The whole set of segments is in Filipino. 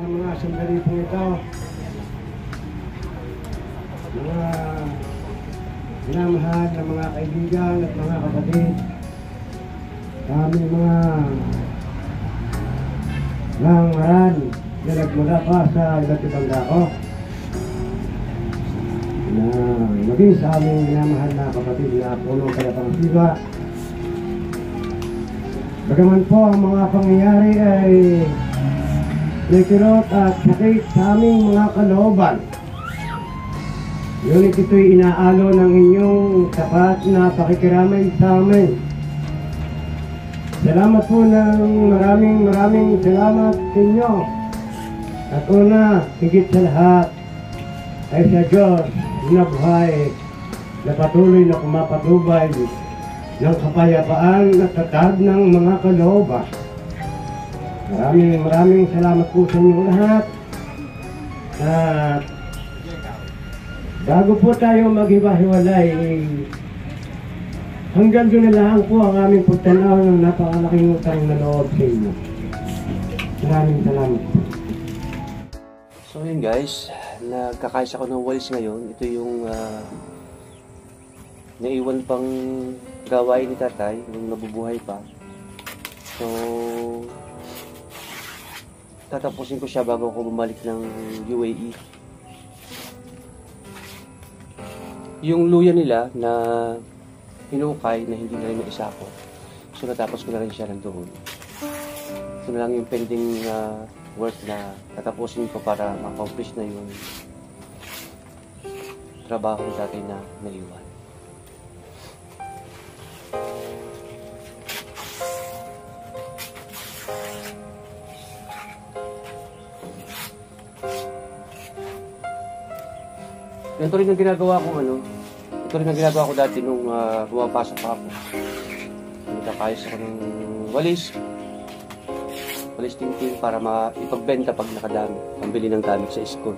Mga sandali po ito, mga minamahal na mga kaibigan at mga kapatid, kami mga langaran na nagmula pa sa iba't ibang dako, na maging sa aming minamahal na kapatid na puno kaya pang siwa. Bagaman po ang mga pangyayari ay nakirot at sakit sa aming mga kalooban, ngunit ito'y inaalo ng inyong tapat na pakikiramay sa amin. Salamat po ng maraming salamat sa inyo. At una, higit sa lahat, ay sa Diyos na buhay na patuloy na pumapatubay ng kapayapaan at tatag ng mga kalooban. Maraming salamat po sa inyo lahat. At bago po tayo maghiwa-hiwalay, hanggang doon na lang po ang aming pagtanaw ng napakalaking utang na loob sa inyo. Maraming salamat po. So yun guys, nagkakayos ako ng walis ngayon. Ito yung naiwan pang gawain ni tatay nung nabubuhay pa. So tatapusin ko siya bago ako bumalik ng UAE. Yung luya nila na hinukay na hindi na rin naisako. So natapos ko na rin siya nandoon. Ito na lang yung pending work na tatapusin ko para ma-accomplish na yung trabaho ng tatay na naiwan. Ito rin ang ginagawa ko ito rin ang ginagawa ko dati nung pumapasok pa ako. Nagkakayos ako ng walis tingting para ipagbenta pag nakadami, pambili ng gamit sa school.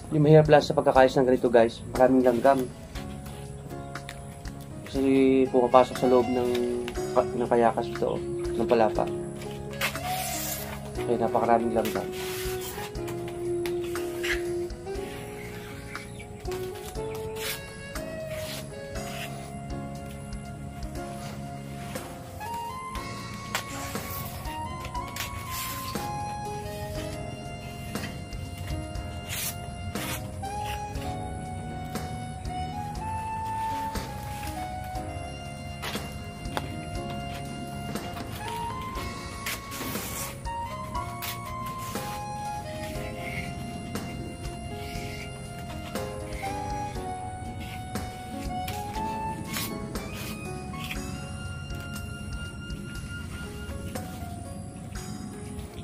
Yung mahirap lang sa pagkakayos ng ganito guys, maraming langgam. Kasi pumapasok sa loob ng kayakas ito, ng palapa. Kaya napakaraming langgam.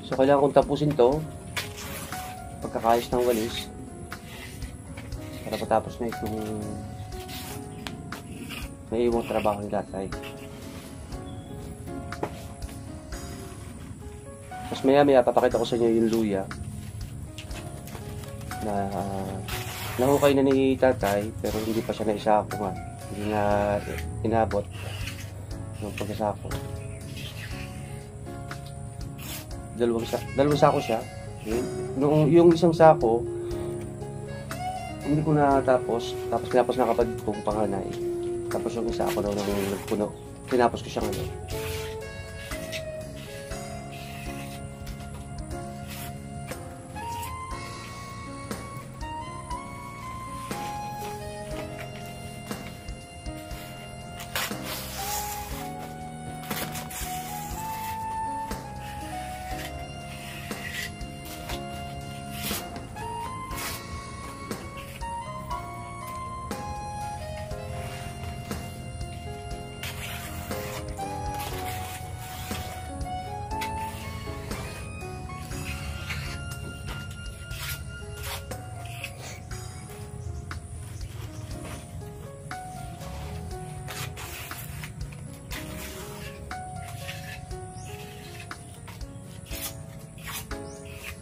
So kailangan kong tapusin to pagkakayos ng walis para matapos na itong may iwang trabaho ni tatay. Tapos maya papakita ko sa inyo yung luya na nahukay na ni tatay pero hindi pa siya naisako nga. Hindi na inabot ng pagkasako. Dalawang sako siya. Okay. Yung isang sako hindi ko natapos. Tapos nakapag kong panganay. Tapos yung isa ako daw nang nagpuno. Tinapos ko siya ngayon.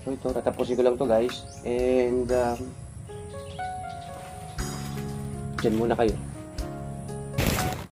So ito, tatapusin ko lang to guys. And dyan muna kayo.